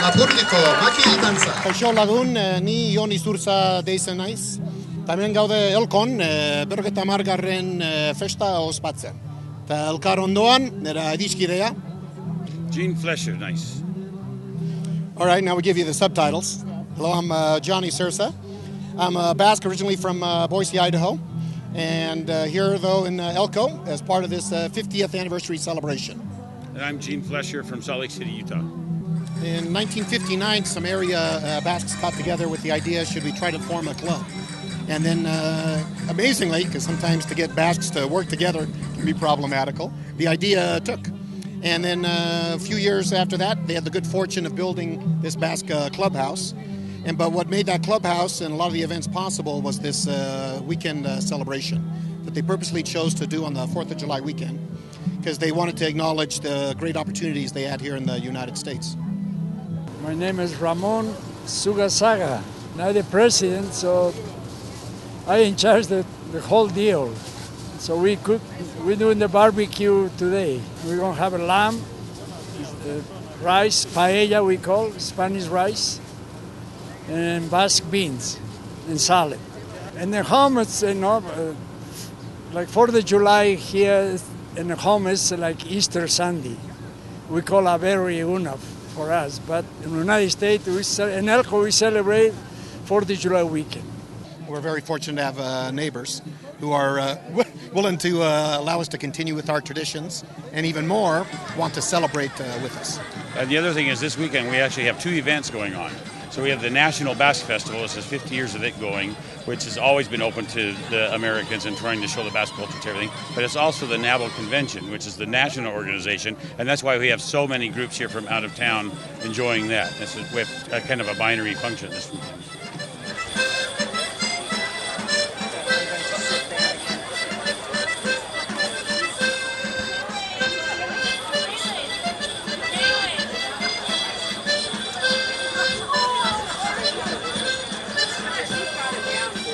Apurliko, magia dantza. Kaixo lagun, ni Jon Izurza deizen naiz. Hemen gaude Elkon, 50garren festa ospatzen. Eta elkar ondoan, nera ediskidea. Gene Flesher, nice. All right, now we give you the subtitles. Hello, I'm Johnny Sursa. I'm a Basque originally from Boise, Idaho. And here, though, in Elko as part of this 50th anniversary celebration. And I'm Gene Flesher from Salt Lake City, Utah. In 1959, some area Basques got together with the idea, should we try to form a club? And then, amazingly, because sometimes to get Basques to work together can be problematical, the idea took. And then a few years after that, they had the good fortune of building this Basque clubhouse. But what made that clubhouse and a lot of the events possible was this weekend celebration that they purposely chose to do on the 4th of July weekend because they wanted to acknowledge the great opportunities they had here in the United States. My name is Ramon Sugasaga. Now the president, so I in charge the whole deal. So we're doing the barbecue today. We're gonna have a lamb, rice, paella we call, Spanish rice, and Basque beans and salad. And the home is, like 4th of July here in the home is like Easter Sunday. We call a very una for us, but in the United States, in Elko, we celebrate 4th of July weekend. We're very fortunate to have neighbors who are willing to allow us to continue with our traditions and even more want to celebrate with us. The other thing is this weekend we actually have two events going on. So we have the National Basque Festival, this is 50 years of it going, which has always been open to the Americans and trying to show the Basque culture to everything. But it's also the NABL Convention, which is the national organization, and that's why we have so many groups here from out of town enjoying that. We have kind of a binary function this weekend.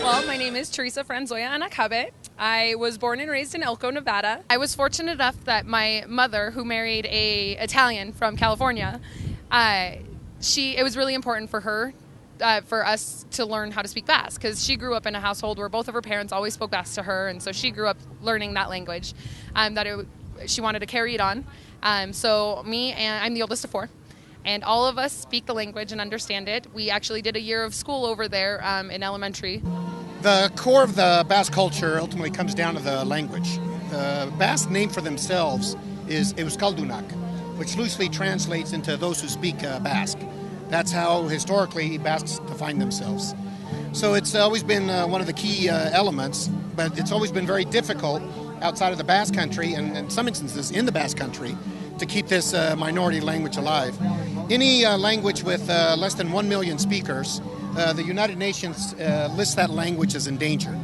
Well, my name is Teresa Franzoya Anacabe. I was born and raised in Elko, Nevada. I was fortunate enough that my mother, who married an Italian from California, it was really important for her, for us to learn how to speak Basque, because she grew up in a household where both of her parents always spoke Basque to her, and so she grew up learning that language, she wanted to carry it on. So me, and I'm the oldest of four, and all of us speak the language and understand it. We actually did a year of school over there in elementary. The core of the Basque culture ultimately comes down to the language. The Basque name for themselves is Euskal Jaiak, which loosely translates into those who speak Basque. That's how historically Basques define themselves. So it's always been one of the key elements, but it's always been very difficult outside of the Basque country and in some instances in the Basque country to keep this minority language alive. Any language with less than 1 million speakers, the United Nations lists that language as endangered.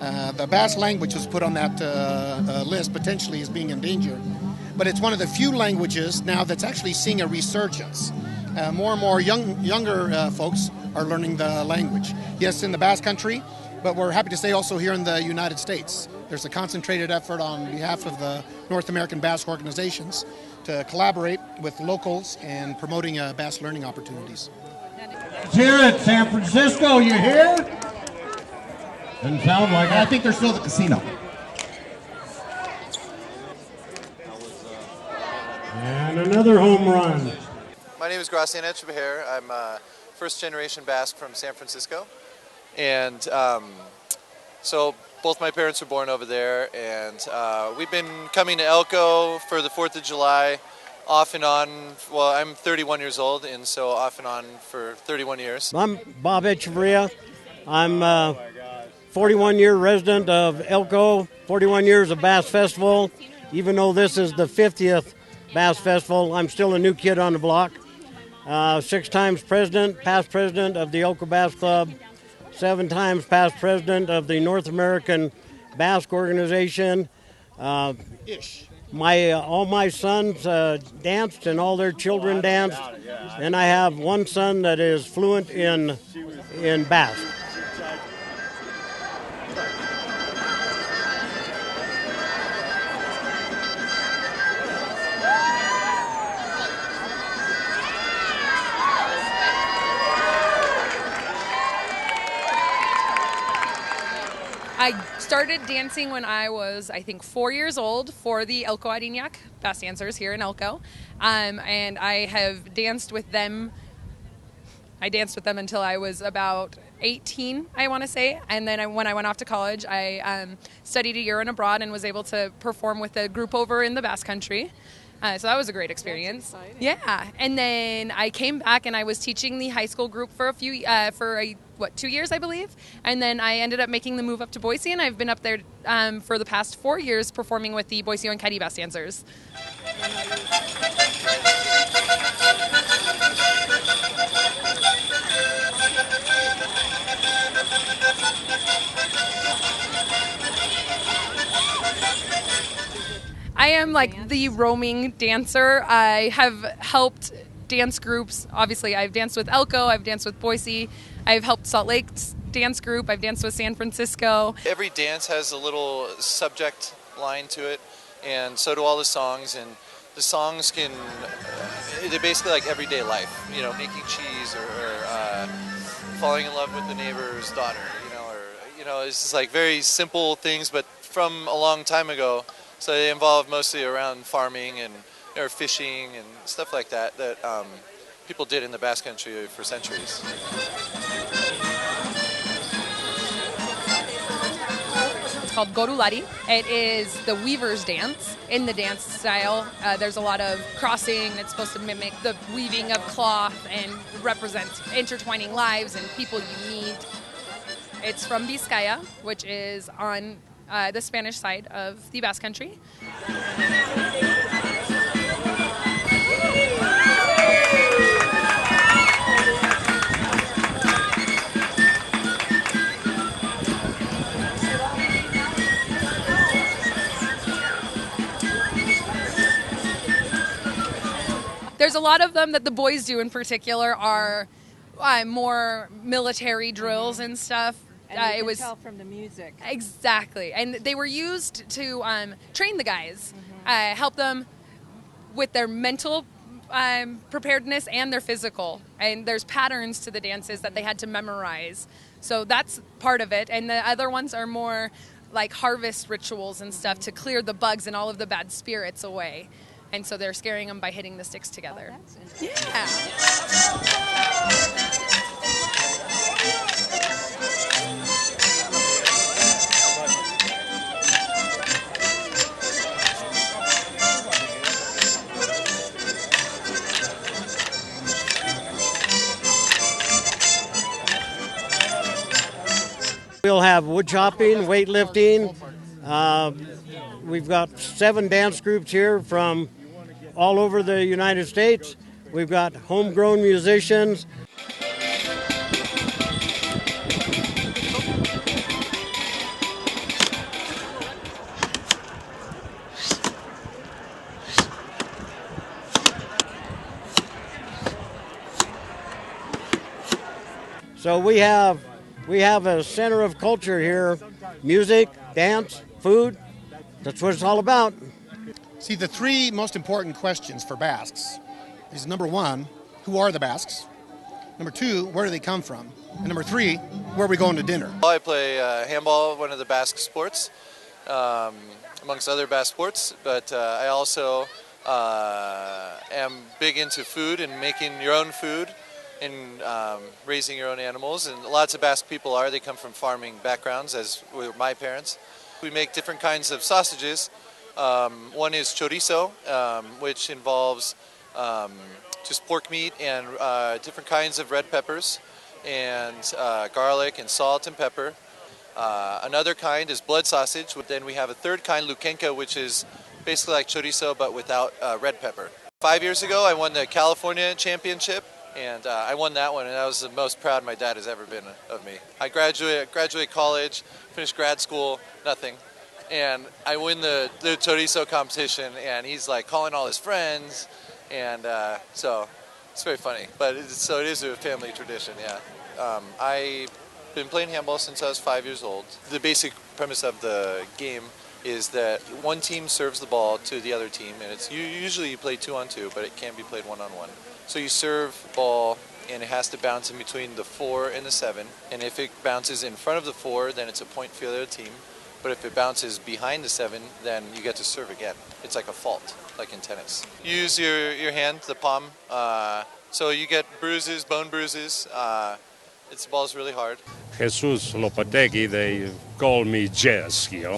The Basque language was put on that list potentially as being endangered, but it's one of the few languages now that's actually seeing a resurgence. More and more younger folks are learning the language. Yes, in the Basque country, but we're happy to say also here in the United States. There's a concentrated effort on behalf of the North American Basque organizations to collaborate with locals and promoting Basque learning opportunities. Here at San Francisco, you here? Doesn't sound like it. I think they're still at the casino. And another home run. My name is Gracian Echeverria. I'm a first-generation Basque from San Francisco. And so both my parents were born over there. And we've been coming to Elko for the 4th of July off and on. Well, I'm 31 years old, and so off and on for 31 years. I'm Bob Echeverria. I'm a 41-year resident of Elko, 41 years of Basque Festival. Even though this is the 50th Basque Festival, I'm still a new kid on the block. 6 times past president of the Elko Basque Club, 7 times past president of the North American Basque Organization. All my sons danced and all their children danced, and I have one son that is fluent in Basque. I started dancing when I was, I think, 4 years old for the Elko Basque dancers here in Elko. And I have danced with them. I danced with them until I was about 18, I want to say. And then when I went off to college, I studied a year and abroad and was able to perform with a group over in the Basque Country. So that was a great experience. That's exciting. Yeah. And then I came back and I was teaching the high school group for 2 years, I believe. And then I ended up making the move up to Boise, and I've been up there for the past 4 years performing with the Boise and Katy Basque dancers. I am like the roaming dancer. I have helped dance groups. Obviously, I've danced with Elko, I've danced with Boise, I've helped Salt Lake's dance group, I've danced with San Francisco. Every dance has a little subject line to it, and so do all the songs. And the songs they're basically like everyday life, you know, making cheese or falling in love with the neighbor's daughter, it's just like very simple things, but from a long time ago. So they involve mostly around farming or fishing and stuff like that people did in the Basque Country for centuries. It's called Gorulari. It is the weaver's dance. In the dance style, there's a lot of crossing. It's supposed to mimic the weaving of cloth and represent intertwining lives and people you meet. It's from Vizcaya, which is on the Spanish side of the Basque Country. There's a lot of them that the boys do in particular are more military drills and stuff. And you can tell from the music. Exactly. And they were used to train the guys, help them with their mental preparedness and their physical. And there's patterns to the dances that they had to memorize. So that's part of it. And the other ones are more like harvest rituals and stuff to clear the bugs and all of the bad spirits away. And so they're scaring them by hitting the sticks together. Oh, that's interesting. Yeah. We'll have wood chopping, weightlifting. We've got 7 dance groups here from all over the United States. We've got homegrown musicians. So we have a center of culture here, music, dance, food. That's what it's all about. See, the 3 most important questions for Basques is number 1, who are the Basques? Number 2, where do they come from? And number 3, where are we going to dinner? I play handball, one of the Basque sports, amongst other Basque sports, but I also am big into food and making your own food and raising your own animals. And lots of Basque people they come from farming backgrounds, as were my parents. We make different kinds of sausages. One is chorizo, which involves just pork meat and different kinds of red peppers and garlic and salt and pepper. Another kind is blood sausage. Then we have a third kind, lukenka, which is basically like chorizo but without red pepper. 5 years ago, I won the California championship, and I won that one, and that was the most proud my dad has ever been of me. I graduated college, finished grad school, nothing. And I win the chorizo competition, and he's like calling all his friends, and so it's very funny. But it is a family tradition, yeah. I've been playing handball since I was 5 years old. The basic premise of the game is that one team serves the ball to the other team, and it's usually you play 2-on-2, but it can be played 1-on-1. So you serve the ball and it has to bounce in between the 4 and the 7. And if it bounces in front of the 4, then it's a point for the other team. But if it bounces behind the 7, then you get to serve again. It's like a fault, like in tennis. Use your hand, the palm, so you get bruises, bone bruises. The ball's really hard. Jesus Lopetegui, they call me Jazz here,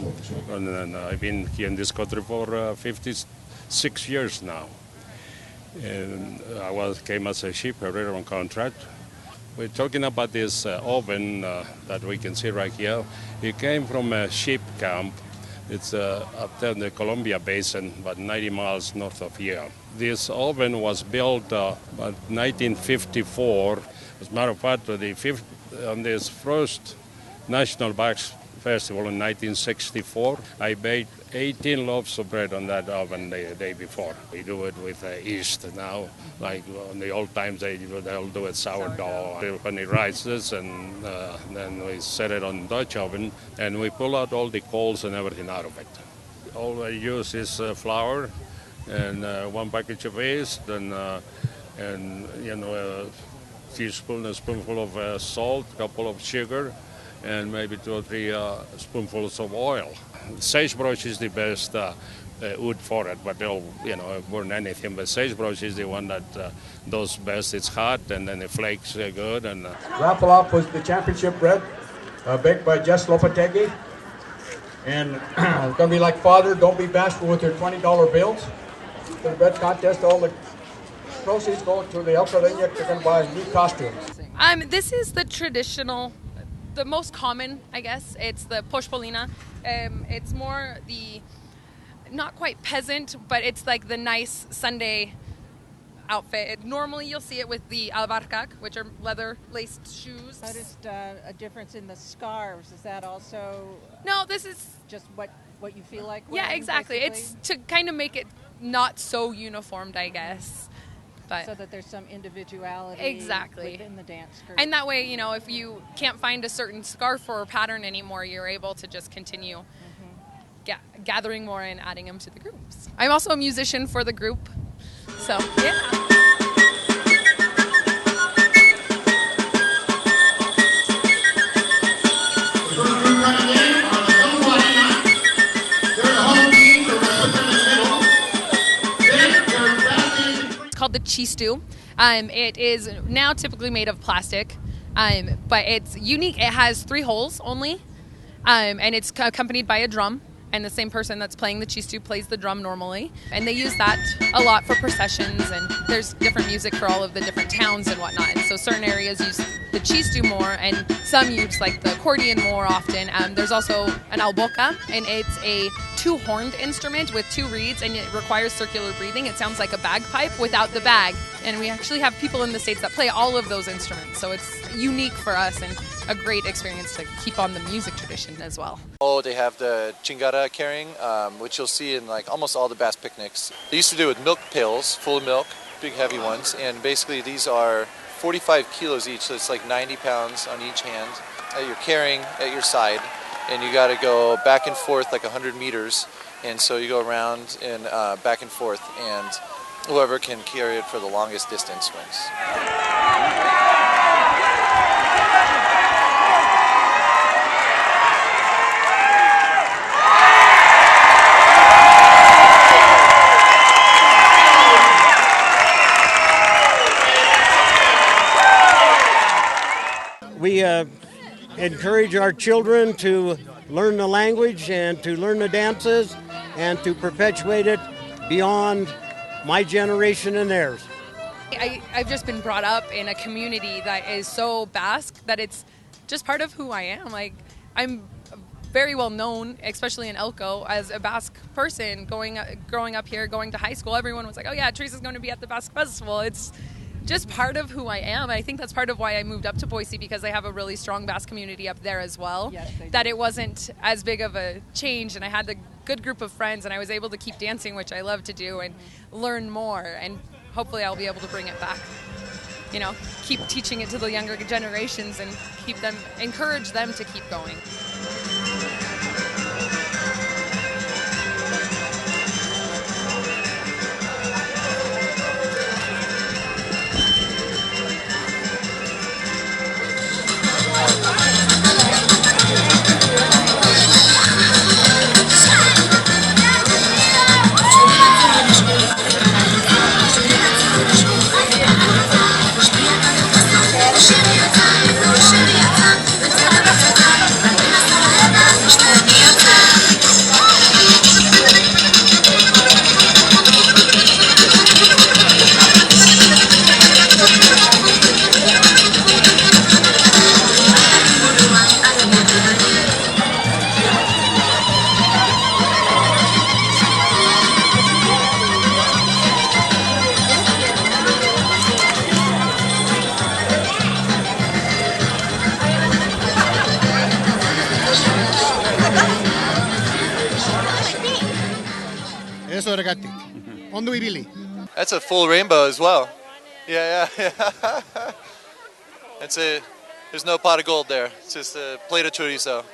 and I've been here in this country for 56 years now. And I came as a shipowner on contract. We're talking about this oven that we can see right here. It came from a ship camp. It's up there in the Columbia Basin, about 90 miles north of here. This oven was built about 1954. As a matter of fact, on this first National Basque Festival in 1964, I baked 18 loaves of bread on that oven the day before. We do it with yeast now, like in the old times they'll do it sourdough. When it rises, and then we set it on Dutch oven, and we pull out all the coals and everything out of it. All I use is flour and 1 package of yeast, and a spoonful of salt, a couple of sugar, and maybe 2 or 3 spoonfuls of oil. Sagebrush is the best wood for it, but they'll burn anything. But sagebrush is the one that does best. It's hot, and then the flakes are good. And raffle off was the championship bread, baked by Jess Lopetegui. And it's going to be like Father, don't be bashful with your $20 bills. For the bread contest, all the proceeds go to the Euskal Jaiak. They're going to buy new costumes. This is the traditional, the most common, I guess. It's the poshpolina. It's more the, not quite peasant, but it's like the nice Sunday outfit. Normally you'll see it with the albarkak, which are leather-laced shoes. Noticed a difference in the scarves. Is that also... No, this is... just what you feel like wearing, yeah, exactly. Basically? It's to kind of make it not so uniformed, I guess. But so that there's some individuality exactly within the dance group. And that way, if you can't find a certain scarf or pattern anymore, you're able to just continue gathering more and adding them to the groups. I'm also a musician for the group, so yeah. Called the chistu. It is now typically made of plastic, but it's unique. It has 3 holes only, and it's accompanied by a drum, and the same person that's playing the chistu plays the drum normally. And they use that a lot for processions, and there's different music for all of the different towns and whatnot. And so certain areas use the chistu more, and some use like the accordion more often. There's also an alboca, and it's a 2-horned instrument with 2 reeds, and it requires circular breathing. It sounds like a bagpipe without the bag. And we actually have people in the States that play all of those instruments. So it's unique for us and a great experience to keep on the music tradition as well. Oh, they have the chingara carrying, which you'll see in like almost all the Basque picnics. They used to do it with milk pails, full of milk, big heavy ones, and basically these are 45 kilos each, so it's like 90 pounds on each hand that you're carrying at your side, and you got to go back and forth like 100 meters, and so you go around and back and forth, and whoever can carry it for the longest distance wins. We encourage our children to learn the language and to learn the dances and to perpetuate it beyond my generation and theirs. I've just been brought up in a community that is so Basque that it's just part of who I am. Like, I'm very well known, especially in Elko, as a Basque person. Growing up here, going to high school, everyone was like, oh yeah, Teresa's going to be at the Basque Festival. It's just part of who I am. I think that's part of why I moved up to Boise, because I have a really strong Basque community up there as well. Yes, that it wasn't as big of a change, and I had a good group of friends, and I was able to keep dancing, which I love to do, and learn more, and hopefully I'll be able to bring it back. Keep teaching it to the younger generations and encourage them to keep going. Eso ragazzi. Ondo ibili. That's a full rainbow as well. Yeah. There's no pot of gold there. It's just a plate of chorizo.